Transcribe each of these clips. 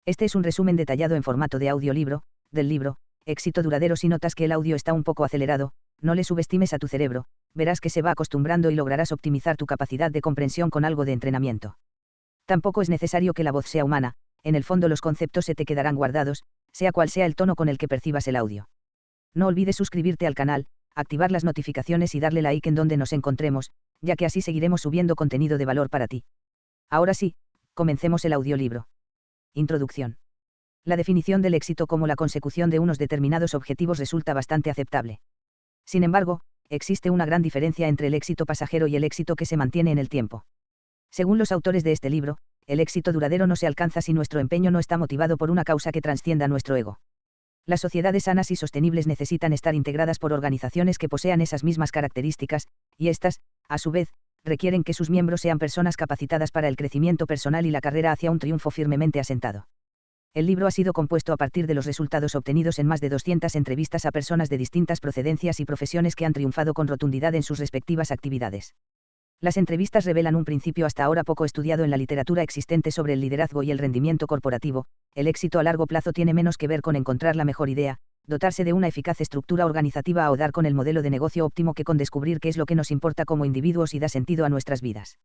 Este es un resumen detallado en formato de audiolibro, del libro, Éxito duradero. Si notas que el audio está un poco acelerado, no le subestimes a tu cerebro, verás que se va acostumbrando y lograrás optimizar tu capacidad de comprensión con algo de entrenamiento. Tampoco es necesario que la voz sea humana, en el fondo los conceptos se te quedarán guardados, sea cual sea el tono con el que percibas el audio. No olvides suscribirte al canal, activar las notificaciones y darle like en donde nos encontremos, ya que así seguiremos subiendo contenido de valor para ti. Ahora sí, comencemos el audiolibro. Introducción. La definición del éxito como la consecución de unos determinados objetivos resulta bastante aceptable. Sin embargo, existe una gran diferencia entre el éxito pasajero y el éxito que se mantiene en el tiempo. Según los autores de este libro, el éxito duradero no se alcanza si nuestro empeño no está motivado por una causa que trascienda nuestro ego. Las sociedades sanas y sostenibles necesitan estar integradas por organizaciones que posean esas mismas características, y estas, a su vez, requieren que sus miembros sean personas capacitadas para el crecimiento personal y la carrera hacia un triunfo firmemente asentado. El libro ha sido compuesto a partir de los resultados obtenidos en más de 200 entrevistas a personas de distintas procedencias y profesiones que han triunfado con rotundidad en sus respectivas actividades. Las entrevistas revelan un principio hasta ahora poco estudiado en la literatura existente sobre el liderazgo y el rendimiento corporativo: el éxito a largo plazo tiene menos que ver con encontrar la mejor idea, dotarse de una eficaz estructura organizativa o dar con el modelo de negocio óptimo que con descubrir qué es lo que nos importa como individuos y da sentido a nuestras vidas.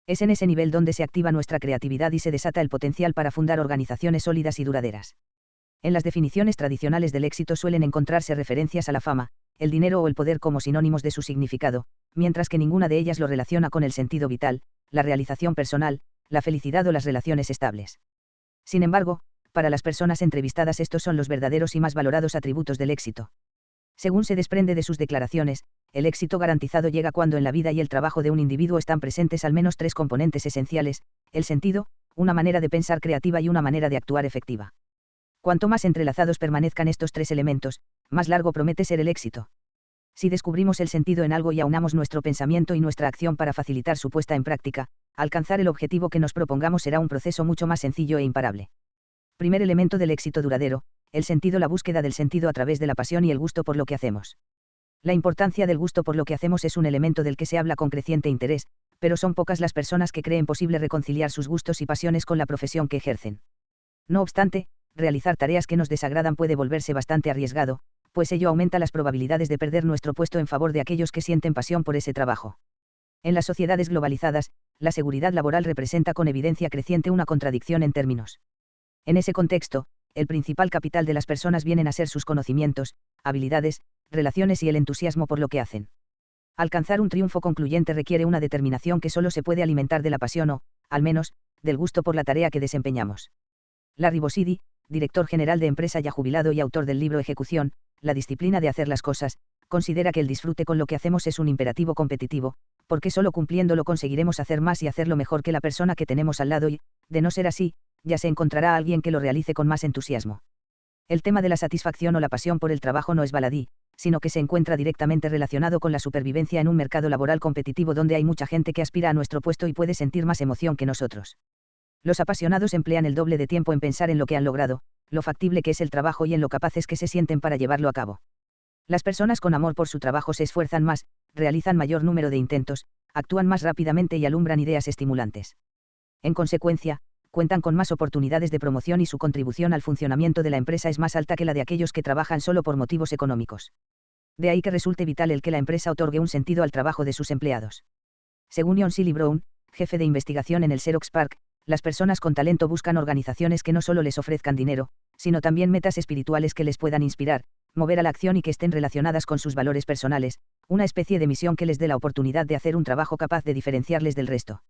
Es en ese nivel donde se activa nuestra creatividad y se desata el potencial para fundar organizaciones sólidas y duraderas. En las definiciones tradicionales del éxito suelen encontrarse referencias a la fama, el dinero o el poder como sinónimos de su significado, mientras que ninguna de ellas lo relaciona con el sentido vital, la realización personal, la felicidad o las relaciones estables. Sin embargo, para las personas entrevistadas estos son los verdaderos y más valorados atributos del éxito. Según se desprende de sus declaraciones, el éxito garantizado llega cuando en la vida y el trabajo de un individuo están presentes al menos tres componentes esenciales: el sentido, una manera de pensar creativa y una manera de actuar efectiva. Cuanto más entrelazados permanezcan estos tres elementos, más largo promete ser el éxito. Si descubrimos el sentido en algo y aunamos nuestro pensamiento y nuestra acción para facilitar su puesta en práctica, alcanzar el objetivo que nos propongamos será un proceso mucho más sencillo e imparable. Primer elemento del éxito duradero: el sentido. La búsqueda del sentido a través de la pasión y el gusto por lo que hacemos. La importancia del gusto por lo que hacemos es un elemento del que se habla con creciente interés, pero son pocas las personas que creen posible reconciliar sus gustos y pasiones con la profesión que ejercen. No obstante, realizar tareas que nos desagradan puede volverse bastante arriesgado, pues ello aumenta las probabilidades de perder nuestro puesto en favor de aquellos que sienten pasión por ese trabajo. En las sociedades globalizadas, la seguridad laboral representa con evidencia creciente una contradicción en términos. En ese contexto, el principal capital de las personas vienen a ser sus conocimientos, habilidades, relaciones y el entusiasmo por lo que hacen. Alcanzar un triunfo concluyente requiere una determinación que solo se puede alimentar de la pasión o, al menos, del gusto por la tarea que desempeñamos. Larry Bossidy, director general de empresa ya jubilado y autor del libro Ejecución, la disciplina de hacer las cosas, considera que el disfrute con lo que hacemos es un imperativo competitivo, porque solo cumpliéndolo conseguiremos hacer más y hacerlo mejor que la persona que tenemos al lado y, de no ser así, ya se encontrará alguien que lo realice con más entusiasmo. El tema de la satisfacción o la pasión por el trabajo no es baladí, sino que se encuentra directamente relacionado con la supervivencia en un mercado laboral competitivo donde hay mucha gente que aspira a nuestro puesto y puede sentir más emoción que nosotros. Los apasionados emplean el doble de tiempo en pensar en lo que han logrado, lo factible que es el trabajo y en lo capaces que se sienten para llevarlo a cabo. Las personas con amor por su trabajo se esfuerzan más, realizan mayor número de intentos, actúan más rápidamente y alumbran ideas estimulantes. En consecuencia, cuentan con más oportunidades de promoción y su contribución al funcionamiento de la empresa es más alta que la de aquellos que trabajan solo por motivos económicos. De ahí que resulte vital el que la empresa otorgue un sentido al trabajo de sus empleados. Según John Seely Brown, jefe de investigación en el Xerox PARC, las personas con talento buscan organizaciones que no solo les ofrezcan dinero, sino también metas espirituales que les puedan inspirar, mover a la acción y que estén relacionadas con sus valores personales, una especie de misión que les dé la oportunidad de hacer un trabajo capaz de diferenciarles del resto.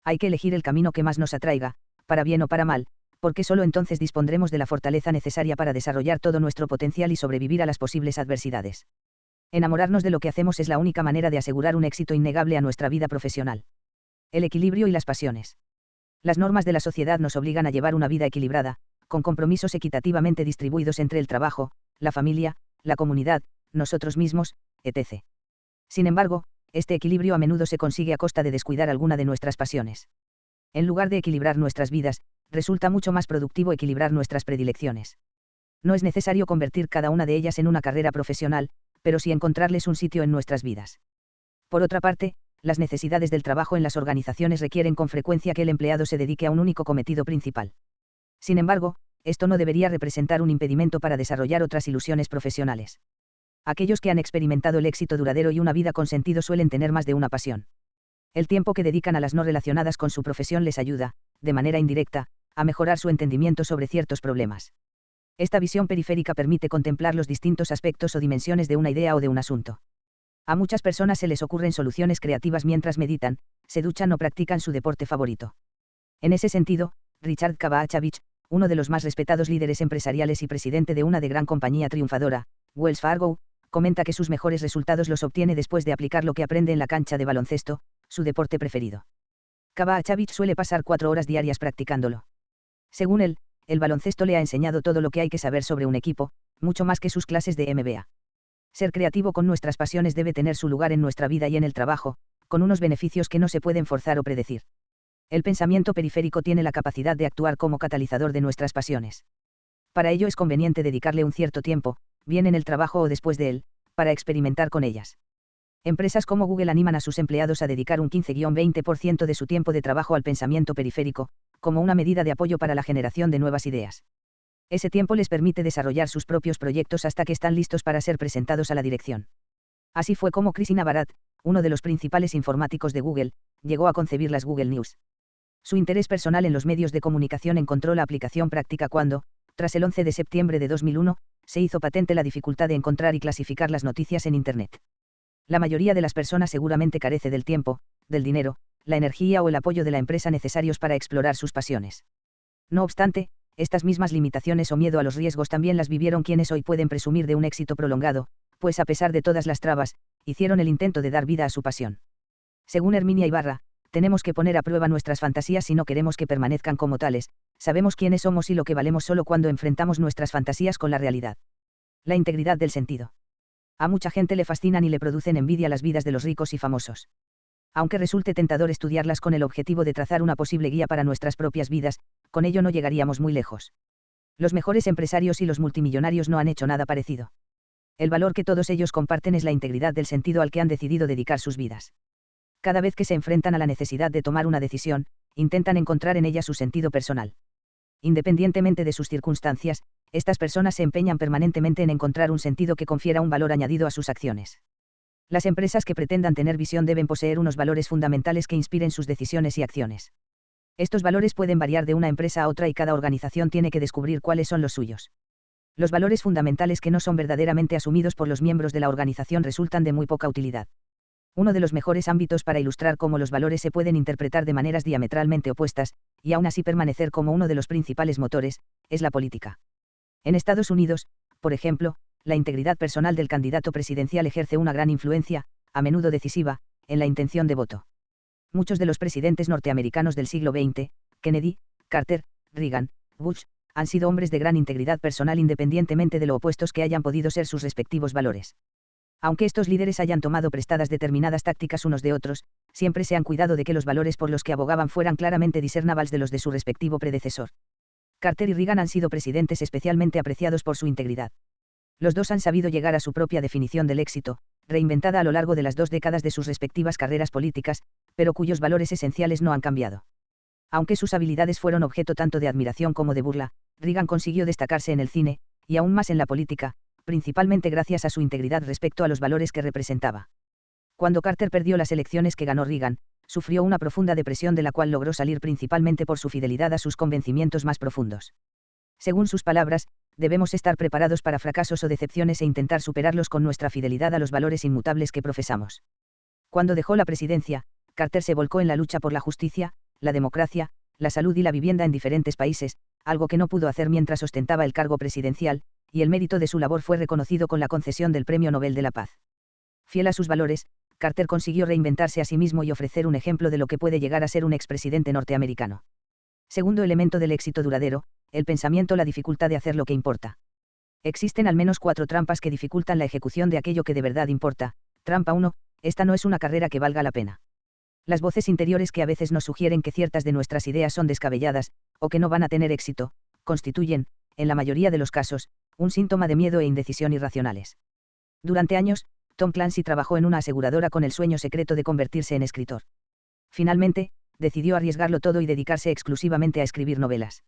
Hay que elegir el camino que más nos atraiga, para bien o para mal, porque solo entonces dispondremos de la fortaleza necesaria para desarrollar todo nuestro potencial y sobrevivir a las posibles adversidades. Enamorarnos de lo que hacemos es la única manera de asegurar un éxito innegable a nuestra vida profesional. El equilibrio y las pasiones. Las normas de la sociedad nos obligan a llevar una vida equilibrada, con compromisos equitativamente distribuidos entre el trabajo, la familia, la comunidad, nosotros mismos, etc. Sin embargo, este equilibrio a menudo se consigue a costa de descuidar alguna de nuestras pasiones. En lugar de equilibrar nuestras vidas, resulta mucho más productivo equilibrar nuestras predilecciones. No es necesario convertir cada una de ellas en una carrera profesional, pero sí encontrarles un sitio en nuestras vidas. Por otra parte, las necesidades del trabajo en las organizaciones requieren con frecuencia que el empleado se dedique a un único cometido principal. Sin embargo, esto no debería representar un impedimento para desarrollar otras ilusiones profesionales. Aquellos que han experimentado el éxito duradero y una vida con sentido suelen tener más de una pasión. El tiempo que dedican a las no relacionadas con su profesión les ayuda, de manera indirecta, a mejorar su entendimiento sobre ciertos problemas. Esta visión periférica permite contemplar los distintos aspectos o dimensiones de una idea o de un asunto. A muchas personas se les ocurren soluciones creativas mientras meditan, se duchan o practican su deporte favorito. En ese sentido, Richard Kavachaevich, uno de los más respetados líderes empresariales y presidente de una de gran compañía triunfadora, Wells Fargo, comenta que sus mejores resultados los obtiene después de aplicar lo que aprende en la cancha de baloncesto, su deporte preferido. Kavachaevich suele pasar 4 horas diarias practicándolo. Según él, el baloncesto le ha enseñado todo lo que hay que saber sobre un equipo, mucho más que sus clases de MBA. Ser creativo con nuestras pasiones debe tener su lugar en nuestra vida y en el trabajo, con unos beneficios que no se pueden forzar o predecir. El pensamiento periférico tiene la capacidad de actuar como catalizador de nuestras pasiones. Para ello es conveniente dedicarle un cierto tiempo, bien en el trabajo o después de él, para experimentar con ellas. Empresas como Google animan a sus empleados a dedicar un 15-20% de su tiempo de trabajo al pensamiento periférico, como una medida de apoyo para la generación de nuevas ideas. Ese tiempo les permite desarrollar sus propios proyectos hasta que están listos para ser presentados a la dirección. Así fue como Krishna Bharat, uno de los principales informáticos de Google, llegó a concebir las Google News. Su interés personal en los medios de comunicación encontró la aplicación práctica cuando, tras el 11 de septiembre de 2001, se hizo patente la dificultad de encontrar y clasificar las noticias en Internet. La mayoría de las personas seguramente carece del tiempo, del dinero, la energía o el apoyo de la empresa necesarios para explorar sus pasiones. No obstante, estas mismas limitaciones o miedo a los riesgos también las vivieron quienes hoy pueden presumir de un éxito prolongado, pues a pesar de todas las trabas, hicieron el intento de dar vida a su pasión. Según Herminia Ibarra, tenemos que poner a prueba nuestras fantasías si no queremos que permanezcan como tales, sabemos quiénes somos y lo que valemos solo cuando enfrentamos nuestras fantasías con la realidad. La integridad del sentido. A mucha gente le fascinan y le producen envidia las vidas de los ricos y famosos. Aunque resulte tentador estudiarlas con el objetivo de trazar una posible guía para nuestras propias vidas, con ello no llegaríamos muy lejos. Los mejores empresarios y los multimillonarios no han hecho nada parecido. El valor que todos ellos comparten es la integridad del sentido al que han decidido dedicar sus vidas. Cada vez que se enfrentan a la necesidad de tomar una decisión, intentan encontrar en ella su sentido personal. Independientemente de sus circunstancias, estas personas se empeñan permanentemente en encontrar un sentido que confiera un valor añadido a sus acciones. Las empresas que pretendan tener visión deben poseer unos valores fundamentales que inspiren sus decisiones y acciones. Estos valores pueden variar de una empresa a otra y cada organización tiene que descubrir cuáles son los suyos. Los valores fundamentales que no son verdaderamente asumidos por los miembros de la organización resultan de muy poca utilidad. Uno de los mejores ámbitos para ilustrar cómo los valores se pueden interpretar de maneras diametralmente opuestas, y aún así permanecer como uno de los principales motores, es la política. En Estados Unidos, por ejemplo, la integridad personal del candidato presidencial ejerce una gran influencia, a menudo decisiva, en la intención de voto. Muchos de los presidentes norteamericanos del siglo XX, Kennedy, Carter, Reagan, Bush, han sido hombres de gran integridad personal independientemente de lo opuestos que hayan podido ser sus respectivos valores. Aunque estos líderes hayan tomado prestadas determinadas tácticas unos de otros, siempre se han cuidado de que los valores por los que abogaban fueran claramente discernables de los de su respectivo predecesor. Carter y Reagan han sido presidentes especialmente apreciados por su integridad. Los dos han sabido llegar a su propia definición del éxito, reinventada a lo largo de las 2 décadas de sus respectivas carreras políticas, pero cuyos valores esenciales no han cambiado. Aunque sus habilidades fueron objeto tanto de admiración como de burla, Reagan consiguió destacarse en el cine, y aún más en la política, principalmente gracias a su integridad respecto a los valores que representaba. Cuando Carter perdió las elecciones que ganó Reagan, sufrió una profunda depresión de la cual logró salir principalmente por su fidelidad a sus convencimientos más profundos. Según sus palabras, debemos estar preparados para fracasos o decepciones e intentar superarlos con nuestra fidelidad a los valores inmutables que profesamos. Cuando dejó la presidencia, Carter se volcó en la lucha por la justicia, la democracia, la salud y la vivienda en diferentes países, algo que no pudo hacer mientras ostentaba el cargo presidencial, y el mérito de su labor fue reconocido con la concesión del Premio Nobel de la Paz. Fiel a sus valores, Carter consiguió reinventarse a sí mismo y ofrecer un ejemplo de lo que puede llegar a ser un expresidente norteamericano. Segundo elemento del éxito duradero, el pensamiento, la dificultad de hacer lo que importa. Existen al menos 4 trampas que dificultan la ejecución de aquello que de verdad importa. Trampa 1, esta no es una carrera que valga la pena. Las voces interiores que a veces nos sugieren que ciertas de nuestras ideas son descabelladas, o que no van a tener éxito, constituyen, en la mayoría de los casos, un síntoma de miedo e indecisión irracionales. Durante años, Tom Clancy trabajó en una aseguradora con el sueño secreto de convertirse en escritor. Finalmente, decidió arriesgarlo todo y dedicarse exclusivamente a escribir novelas.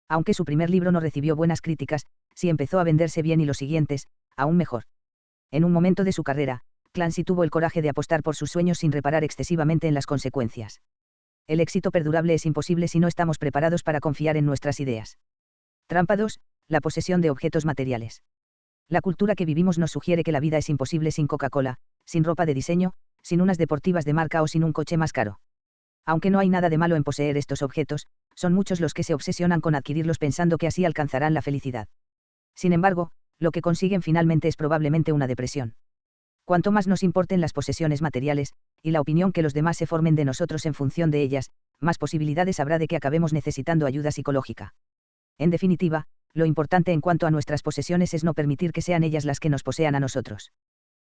Aunque su primer libro no recibió buenas críticas, sí empezó a venderse bien y los siguientes, aún mejor. En un momento de su carrera, Clancy tuvo el coraje de apostar por sus sueños sin reparar excesivamente en las consecuencias. El éxito perdurable es imposible si no estamos preparados para confiar en nuestras ideas. Trampa 2. La posesión de objetos materiales. La cultura que vivimos nos sugiere que la vida es imposible sin Coca-Cola, sin ropa de diseño, sin unas deportivas de marca o sin un coche más caro. Aunque no hay nada de malo en poseer estos objetos, son muchos los que se obsesionan con adquirirlos pensando que así alcanzarán la felicidad. Sin embargo, lo que consiguen finalmente es probablemente una depresión. Cuanto más nos importen las posesiones materiales, y la opinión que los demás se formen de nosotros en función de ellas, más posibilidades habrá de que acabemos necesitando ayuda psicológica. En definitiva, lo importante en cuanto a nuestras posesiones es no permitir que sean ellas las que nos posean a nosotros.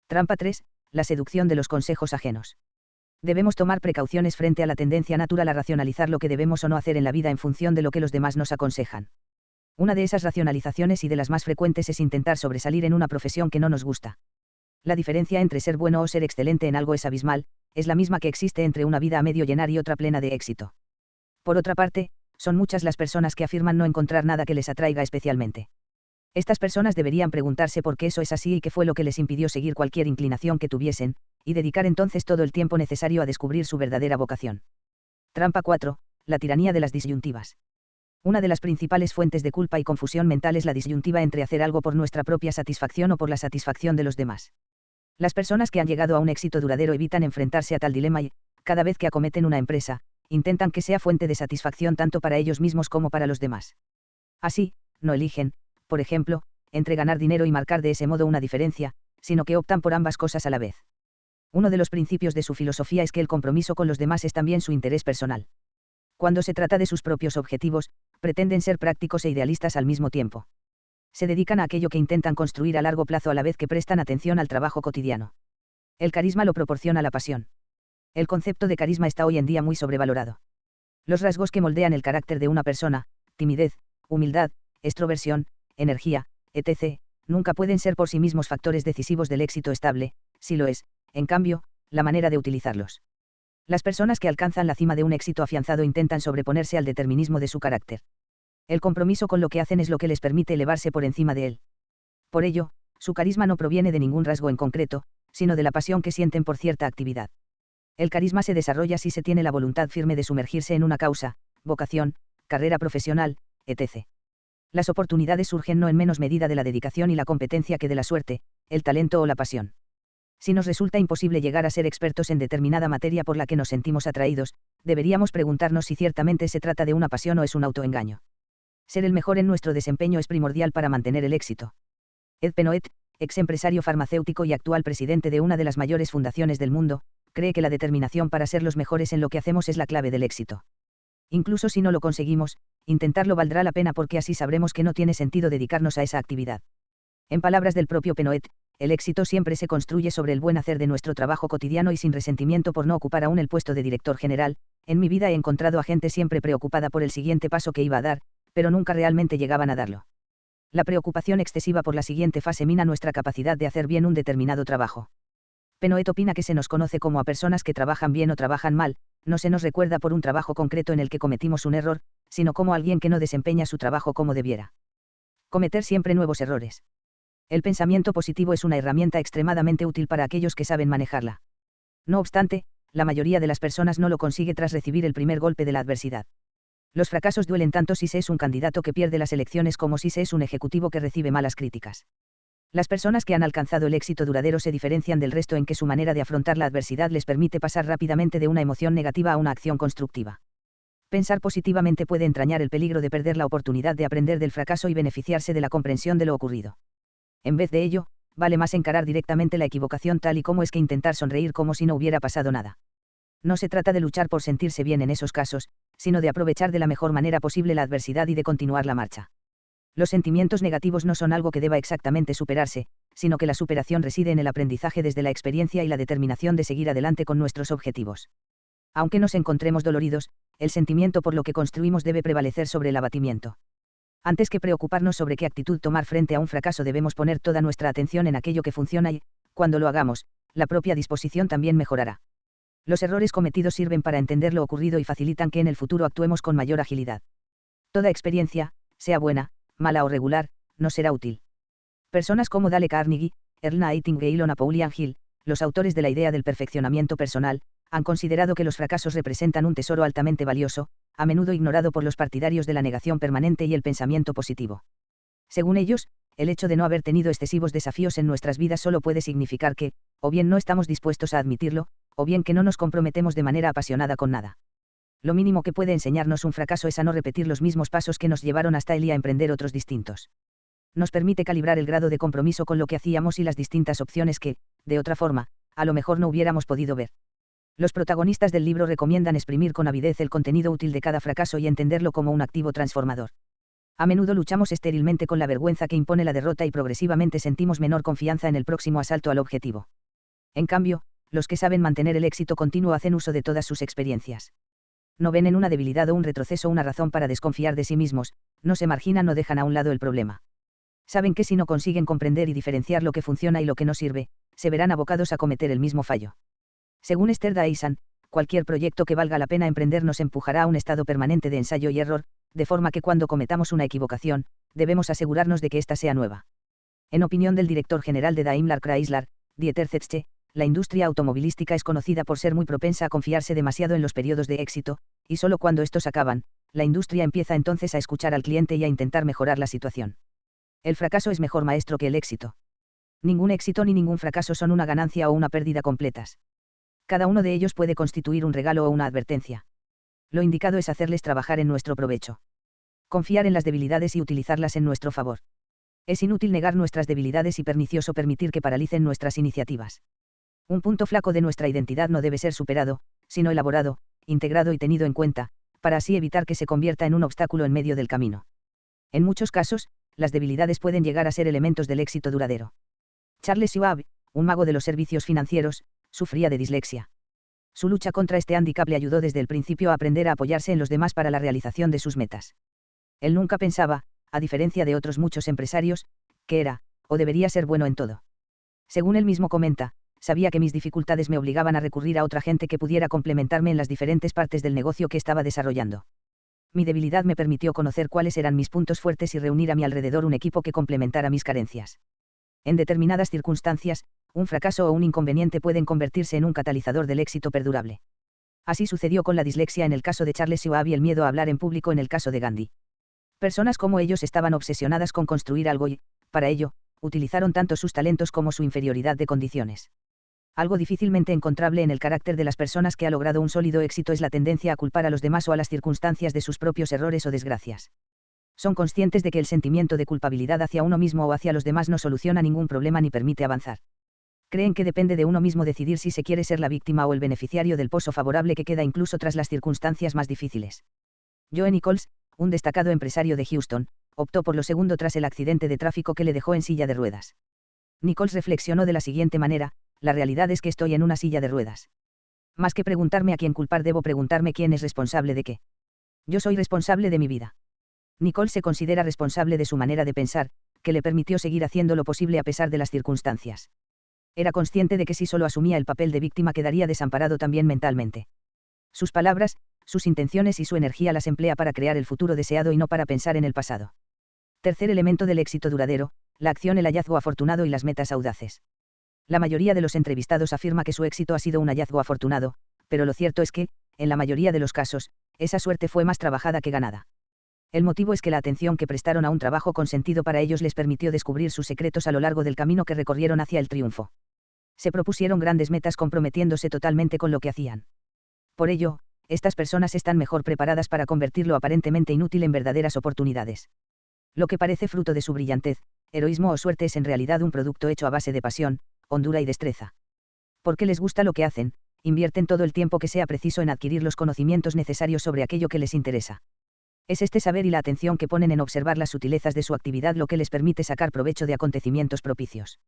Trampa 3. La seducción de los consejos ajenos. Debemos tomar precauciones frente a la tendencia natural a racionalizar lo que debemos o no hacer en la vida en función de lo que los demás nos aconsejan. Una de esas racionalizaciones y de las más frecuentes es intentar sobresalir en una profesión que no nos gusta. La diferencia entre ser bueno o ser excelente en algo es abismal, es la misma que existe entre una vida a medio llenar y otra plena de éxito. Por otra parte, son muchas las personas que afirman no encontrar nada que les atraiga especialmente. Estas personas deberían preguntarse por qué eso es así y qué fue lo que les impidió seguir cualquier inclinación que tuviesen, y dedicar entonces todo el tiempo necesario a descubrir su verdadera vocación. Trampa 4. La tiranía de las disyuntivas. Una de las principales fuentes de culpa y confusión mental es la disyuntiva entre hacer algo por nuestra propia satisfacción o por la satisfacción de los demás. Las personas que han llegado a un éxito duradero evitan enfrentarse a tal dilema y, cada vez que acometen una empresa, intentan que sea fuente de satisfacción tanto para ellos mismos como para los demás. Así, no eligen, por ejemplo, entre ganar dinero y marcar de ese modo una diferencia, sino que optan por ambas cosas a la vez. Uno de los principios de su filosofía es que el compromiso con los demás es también su interés personal. Cuando se trata de sus propios objetivos, pretenden ser prácticos e idealistas al mismo tiempo. Se dedican a aquello que intentan construir a largo plazo a la vez que prestan atención al trabajo cotidiano. El carisma lo proporciona la pasión. El concepto de carisma está hoy en día muy sobrevalorado. Los rasgos que moldean el carácter de una persona, timidez, humildad, extroversión, energía, etc., nunca pueden ser por sí mismos factores decisivos del éxito estable, si lo es, en cambio, la manera de utilizarlos. Las personas que alcanzan la cima de un éxito afianzado intentan sobreponerse al determinismo de su carácter. El compromiso con lo que hacen es lo que les permite elevarse por encima de él. Por ello, su carisma no proviene de ningún rasgo en concreto, sino de la pasión que sienten por cierta actividad. El carisma se desarrolla si se tiene la voluntad firme de sumergirse en una causa, vocación, carrera profesional, etc. Las oportunidades surgen no en menos medida de la dedicación y la competencia que de la suerte, el talento o la pasión. Si nos resulta imposible llegar a ser expertos en determinada materia por la que nos sentimos atraídos, deberíamos preguntarnos si ciertamente se trata de una pasión o es un autoengaño. Ser el mejor en nuestro desempeño es primordial para mantener el éxito. Ed Penoet, ex empresario farmacéutico y actual presidente de una de las mayores fundaciones del mundo, cree que la determinación para ser los mejores en lo que hacemos es la clave del éxito. Incluso si no lo conseguimos, intentarlo valdrá la pena porque así sabremos que no tiene sentido dedicarnos a esa actividad. En palabras del propio Penoet, el éxito siempre se construye sobre el buen hacer de nuestro trabajo cotidiano y sin resentimiento por no ocupar aún el puesto de director general. En mi vida he encontrado a gente siempre preocupada por el siguiente paso que iba a dar, pero nunca realmente llegaban a darlo. La preocupación excesiva por la siguiente fase mina nuestra capacidad de hacer bien un determinado trabajo. Penoet opina que se nos conoce como a personas que trabajan bien o trabajan mal, no se nos recuerda por un trabajo concreto en el que cometimos un error, sino como alguien que no desempeña su trabajo como debiera. Cometer siempre nuevos errores. El pensamiento positivo es una herramienta extremadamente útil para aquellos que saben manejarla. No obstante, la mayoría de las personas no lo consigue tras recibir el primer golpe de la adversidad. Los fracasos duelen tanto si se es un candidato que pierde las elecciones como si se es un ejecutivo que recibe malas críticas. Las personas que han alcanzado el éxito duradero se diferencian del resto en que su manera de afrontar la adversidad les permite pasar rápidamente de una emoción negativa a una acción constructiva. Pensar positivamente puede entrañar el peligro de perder la oportunidad de aprender del fracaso y beneficiarse de la comprensión de lo ocurrido. En vez de ello, vale más encarar directamente la equivocación tal y como es que intentar sonreír como si no hubiera pasado nada. No se trata de luchar por sentirse bien en esos casos, sino de aprovechar de la mejor manera posible la adversidad y de continuar la marcha. Los sentimientos negativos no son algo que deba exactamente superarse, sino que la superación reside en el aprendizaje desde la experiencia y la determinación de seguir adelante con nuestros objetivos. Aunque nos encontremos doloridos, el sentimiento por lo que construimos debe prevalecer sobre el abatimiento. Antes que preocuparnos sobre qué actitud tomar frente a un fracaso debemos poner toda nuestra atención en aquello que funciona y, cuando lo hagamos, la propia disposición también mejorará. Los errores cometidos sirven para entender lo ocurrido y facilitan que en el futuro actuemos con mayor agilidad. Toda experiencia, sea buena, mala o regular, no será útil. Personas como Dale Carnegie, Earl Nightingale o Napoleon Hill, los autores de la idea del perfeccionamiento personal, han considerado que los fracasos representan un tesoro altamente valioso, a menudo ignorado por los partidarios de la negación permanente y el pensamiento positivo. Según ellos, el hecho de no haber tenido excesivos desafíos en nuestras vidas solo puede significar que, o bien no estamos dispuestos a admitirlo, o bien que no nos comprometemos de manera apasionada con nada. Lo mínimo que puede enseñarnos un fracaso es a no repetir los mismos pasos que nos llevaron hasta él y a emprender otros distintos. Nos permite calibrar el grado de compromiso con lo que hacíamos y las distintas opciones que, de otra forma, a lo mejor no hubiéramos podido ver. Los protagonistas del libro recomiendan exprimir con avidez el contenido útil de cada fracaso y entenderlo como un activo transformador. A menudo luchamos estérilmente con la vergüenza que impone la derrota y progresivamente sentimos menor confianza en el próximo asalto al objetivo. En cambio, los que saben mantener el éxito continuo hacen uso de todas sus experiencias. No ven en una debilidad o un retroceso una razón para desconfiar de sí mismos, no se marginan o dejan a un lado el problema. Saben que si no consiguen comprender y diferenciar lo que funciona y lo que no sirve, se verán abocados a cometer el mismo fallo. Según Esther Daisan, cualquier proyecto que valga la pena emprender nos empujará a un estado permanente de ensayo y error, de forma que cuando cometamos una equivocación, debemos asegurarnos de que ésta sea nueva. En opinión del director general de Daimler Chrysler, Dieter Zetsche, la industria automovilística es conocida por ser muy propensa a confiarse demasiado en los periodos de éxito, y solo cuando estos acaban, la industria empieza entonces a escuchar al cliente y a intentar mejorar la situación. El fracaso es mejor maestro que el éxito. Ningún éxito ni ningún fracaso son una ganancia o una pérdida completas. Cada uno de ellos puede constituir un regalo o una advertencia. Lo indicado es hacerles trabajar en nuestro provecho. Confiar en las debilidades y utilizarlas en nuestro favor. Es inútil negar nuestras debilidades y pernicioso permitir que paralicen nuestras iniciativas. Un punto flaco de nuestra identidad no debe ser superado, sino elaborado, integrado y tenido en cuenta, para así evitar que se convierta en un obstáculo en medio del camino. En muchos casos, las debilidades pueden llegar a ser elementos del éxito duradero. Charles Schwab, un mago de los servicios financieros, sufría de dislexia. Su lucha contra este hándicap le ayudó desde el principio a aprender a apoyarse en los demás para la realización de sus metas. Él nunca pensaba, a diferencia de otros muchos empresarios, que era, o debería ser bueno en todo. Según él mismo comenta, sabía que mis dificultades me obligaban a recurrir a otra gente que pudiera complementarme en las diferentes partes del negocio que estaba desarrollando. Mi debilidad me permitió conocer cuáles eran mis puntos fuertes y reunir a mi alrededor un equipo que complementara mis carencias. En determinadas circunstancias, un fracaso o un inconveniente pueden convertirse en un catalizador del éxito perdurable. Así sucedió con la dislexia en el caso de Charles Schwab y el miedo a hablar en público en el caso de Gandhi. Personas como ellos estaban obsesionadas con construir algo y, para ello, utilizaron tanto sus talentos como su inferioridad de condiciones. Algo difícilmente encontrable en el carácter de las personas que ha logrado un sólido éxito es la tendencia a culpar a los demás o a las circunstancias de sus propios errores o desgracias. Son conscientes de que el sentimiento de culpabilidad hacia uno mismo o hacia los demás no soluciona ningún problema ni permite avanzar. Creen que depende de uno mismo decidir si se quiere ser la víctima o el beneficiario del pozo favorable que queda incluso tras las circunstancias más difíciles. Joe Nichols, un destacado empresario de Houston, optó por lo segundo tras el accidente de tráfico que le dejó en silla de ruedas. Nichols reflexionó de la siguiente manera: la realidad es que estoy en una silla de ruedas. Más que preguntarme a quién culpar, debo preguntarme quién es responsable de qué. Yo soy responsable de mi vida. Nichols se considera responsable de su manera de pensar, que le permitió seguir haciendo lo posible a pesar de las circunstancias. Era consciente de que si solo asumía el papel de víctima quedaría desamparado también mentalmente. Sus palabras, sus intenciones y su energía las emplea para crear el futuro deseado y no para pensar en el pasado. Tercer elemento del éxito duradero: la acción, el hallazgo afortunado y las metas audaces. La mayoría de los entrevistados afirma que su éxito ha sido un hallazgo afortunado, pero lo cierto es que, en la mayoría de los casos, esa suerte fue más trabajada que ganada. El motivo es que la atención que prestaron a un trabajo con sentido para ellos les permitió descubrir sus secretos a lo largo del camino que recorrieron hacia el triunfo. Se propusieron grandes metas comprometiéndose totalmente con lo que hacían. Por ello, estas personas están mejor preparadas para convertir lo aparentemente inútil en verdaderas oportunidades. Lo que parece fruto de su brillantez, heroísmo o suerte es en realidad un producto hecho a base de pasión, hondura y destreza. Porque les gusta lo que hacen, invierten todo el tiempo que sea preciso en adquirir los conocimientos necesarios sobre aquello que les interesa. Es este saber y la atención que ponen en observar las sutilezas de su actividad lo que les permite sacar provecho de acontecimientos propicios.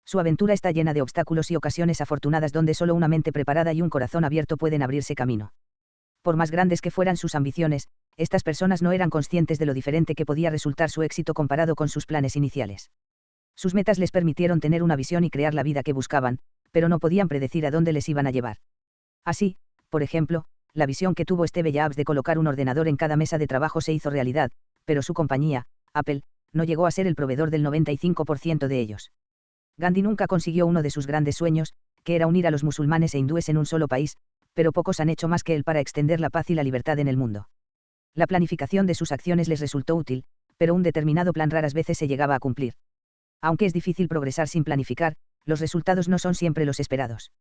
Su aventura está llena de obstáculos y ocasiones afortunadas donde solo una mente preparada y un corazón abierto pueden abrirse camino. Por más grandes que fueran sus ambiciones, estas personas no eran conscientes de lo diferente que podía resultar su éxito comparado con sus planes iniciales. Sus metas les permitieron tener una visión y crear la vida que buscaban, pero no podían predecir a dónde les iban a llevar. Así, por ejemplo, la visión que tuvo Steve Jobs de colocar un ordenador en cada mesa de trabajo se hizo realidad, pero su compañía, Apple, no llegó a ser el proveedor del 95% de ellos. Gandhi nunca consiguió uno de sus grandes sueños, que era unir a los musulmanes e hindúes en un solo país, pero pocos han hecho más que él para extender la paz y la libertad en el mundo. La planificación de sus acciones les resultó útil, pero un determinado plan raras veces se llegaba a cumplir. Aunque es difícil progresar sin planificar, los resultados no son siempre los esperados.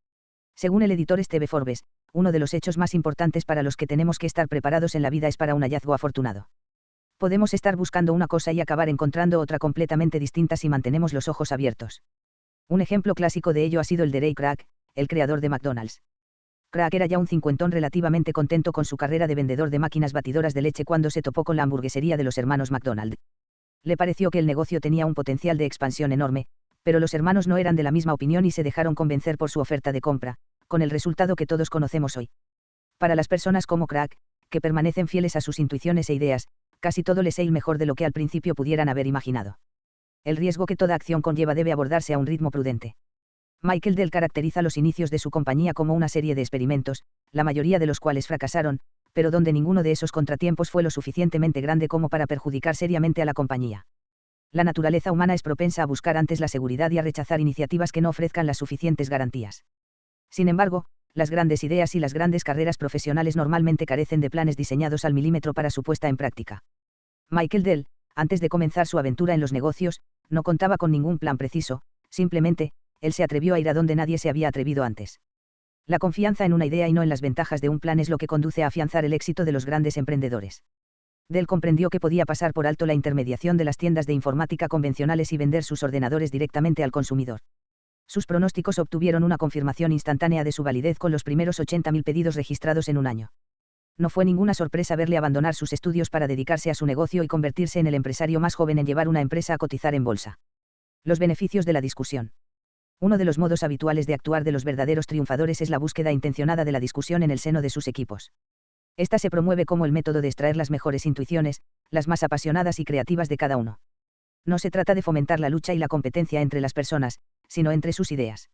Según el editor Steve Forbes, uno de los hechos más importantes para los que tenemos que estar preparados en la vida es para un hallazgo afortunado. Podemos estar buscando una cosa y acabar encontrando otra completamente distinta si mantenemos los ojos abiertos. Un ejemplo clásico de ello ha sido el de Ray Kroc, el creador de McDonald's. Kroc era ya un cincuentón relativamente contento con su carrera de vendedor de máquinas batidoras de leche cuando se topó con la hamburguesería de los hermanos McDonald. Le pareció que el negocio tenía un potencial de expansión enorme, pero los hermanos no eran de la misma opinión y se dejaron convencer por su oferta de compra, con el resultado que todos conocemos hoy. Para las personas como Kroc, que permanecen fieles a sus intuiciones e ideas, casi todo les sale mejor de lo que al principio pudieran haber imaginado. El riesgo que toda acción conlleva debe abordarse a un ritmo prudente. Michael Dell caracteriza los inicios de su compañía como una serie de experimentos, la mayoría de los cuales fracasaron, pero donde ninguno de esos contratiempos fue lo suficientemente grande como para perjudicar seriamente a la compañía. La naturaleza humana es propensa a buscar antes la seguridad y a rechazar iniciativas que no ofrezcan las suficientes garantías. Sin embargo, las grandes ideas y las grandes carreras profesionales normalmente carecen de planes diseñados al milímetro para su puesta en práctica. Michael Dell, antes de comenzar su aventura en los negocios, no contaba con ningún plan preciso, simplemente, él se atrevió a ir a donde nadie se había atrevido antes. La confianza en una idea y no en las ventajas de un plan es lo que conduce a afianzar el éxito de los grandes emprendedores. Dell comprendió que podía pasar por alto la intermediación de las tiendas de informática convencionales y vender sus ordenadores directamente al consumidor. Sus pronósticos obtuvieron una confirmación instantánea de su validez con los primeros 80.000 pedidos registrados en un año. No fue ninguna sorpresa verle abandonar sus estudios para dedicarse a su negocio y convertirse en el empresario más joven en llevar una empresa a cotizar en bolsa. Los beneficios de la discusión. Uno de los modos habituales de actuar de los verdaderos triunfadores es la búsqueda intencionada de la discusión en el seno de sus equipos. Esta se promueve como el método de extraer las mejores intuiciones, las más apasionadas y creativas de cada uno. No se trata de fomentar la lucha y la competencia entre las personas, sino entre sus ideas.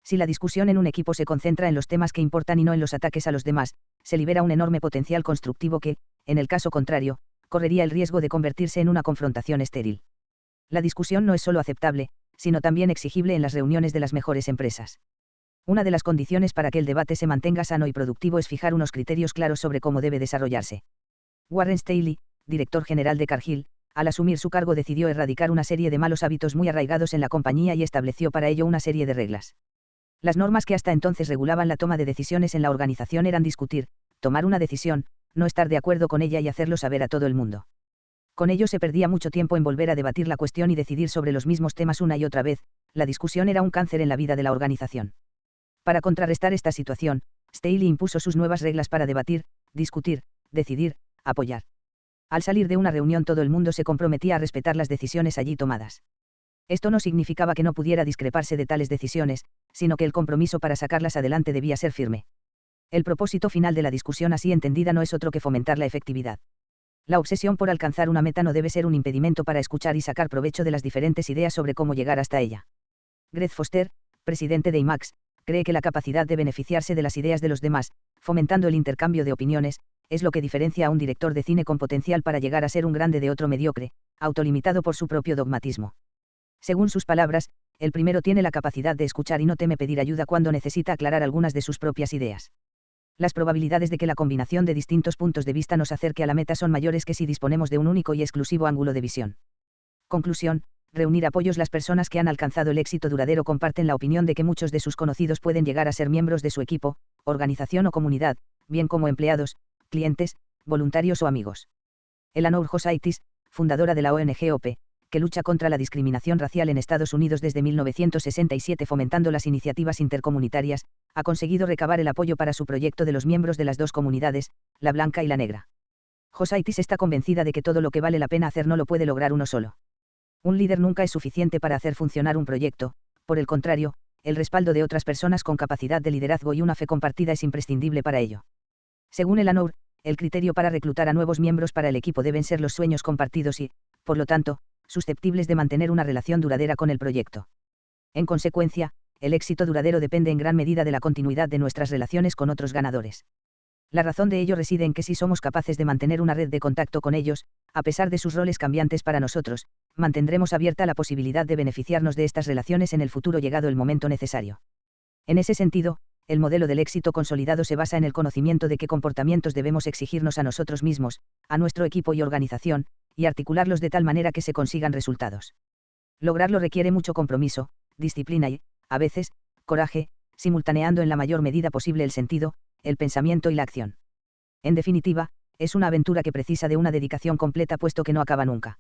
Si la discusión en un equipo se concentra en los temas que importan y no en los ataques a los demás, se libera un enorme potencial constructivo que, en el caso contrario, correría el riesgo de convertirse en una confrontación estéril. La discusión no es solo aceptable, sino también exigible en las reuniones de las mejores empresas. Una de las condiciones para que el debate se mantenga sano y productivo es fijar unos criterios claros sobre cómo debe desarrollarse. Warren Staley, director general de Cargill, al asumir su cargo decidió erradicar una serie de malos hábitos muy arraigados en la compañía y estableció para ello una serie de reglas. Las normas que hasta entonces regulaban la toma de decisiones en la organización eran discutir, tomar una decisión, no estar de acuerdo con ella y hacerlo saber a todo el mundo. Con ello se perdía mucho tiempo en volver a debatir la cuestión y decidir sobre los mismos temas una y otra vez, la discusión era un cáncer en la vida de la organización. Para contrarrestar esta situación, Staley impuso sus nuevas reglas para debatir, discutir, decidir, apoyar. Al salir de una reunión todo el mundo se comprometía a respetar las decisiones allí tomadas. Esto no significaba que no pudiera discreparse de tales decisiones, sino que el compromiso para sacarlas adelante debía ser firme. El propósito final de la discusión así entendida no es otro que fomentar la efectividad. La obsesión por alcanzar una meta no debe ser un impedimento para escuchar y sacar provecho de las diferentes ideas sobre cómo llegar hasta ella. Greg Foster, presidente de IMAX, cree que la capacidad de beneficiarse de las ideas de los demás, fomentando el intercambio de opiniones, es lo que diferencia a un director de cine con potencial para llegar a ser un grande de otro mediocre, autolimitado por su propio dogmatismo. Según sus palabras, el primero tiene la capacidad de escuchar y no teme pedir ayuda cuando necesita aclarar algunas de sus propias ideas. Las probabilidades de que la combinación de distintos puntos de vista nos acerque a la meta son mayores que si disponemos de un único y exclusivo ángulo de visión. Conclusión: reunir apoyos. Las personas que han alcanzado el éxito duradero comparten la opinión de que muchos de sus conocidos pueden llegar a ser miembros de su equipo, organización o comunidad, bien como empleados, clientes, voluntarios o amigos. Eleanor Josaitis, fundadora de la ONG OPE, que lucha contra la discriminación racial en Estados Unidos desde 1967 fomentando las iniciativas intercomunitarias, ha conseguido recabar el apoyo para su proyecto de los miembros de las dos comunidades, la blanca y la negra. Josaitis está convencida de que todo lo que vale la pena hacer no lo puede lograr uno solo. Un líder nunca es suficiente para hacer funcionar un proyecto, por el contrario, el respaldo de otras personas con capacidad de liderazgo y una fe compartida es imprescindible para ello. Según Eleanor, el criterio para reclutar a nuevos miembros para el equipo deben ser los sueños compartidos y, por lo tanto, susceptibles de mantener una relación duradera con el proyecto. En consecuencia, el éxito duradero depende en gran medida de la continuidad de nuestras relaciones con otros ganadores. La razón de ello reside en que si somos capaces de mantener una red de contacto con ellos, a pesar de sus roles cambiantes para nosotros, mantendremos abierta la posibilidad de beneficiarnos de estas relaciones en el futuro llegado el momento necesario. En ese sentido, el modelo del éxito consolidado se basa en el conocimiento de qué comportamientos debemos exigirnos a nosotros mismos, a nuestro equipo y organización, y articularlos de tal manera que se consigan resultados. Lograrlo requiere mucho compromiso, disciplina y, a veces, coraje, simultaneando en la mayor medida posible el sentido, el pensamiento y la acción. En definitiva, es una aventura que precisa de una dedicación completa puesto que no acaba nunca.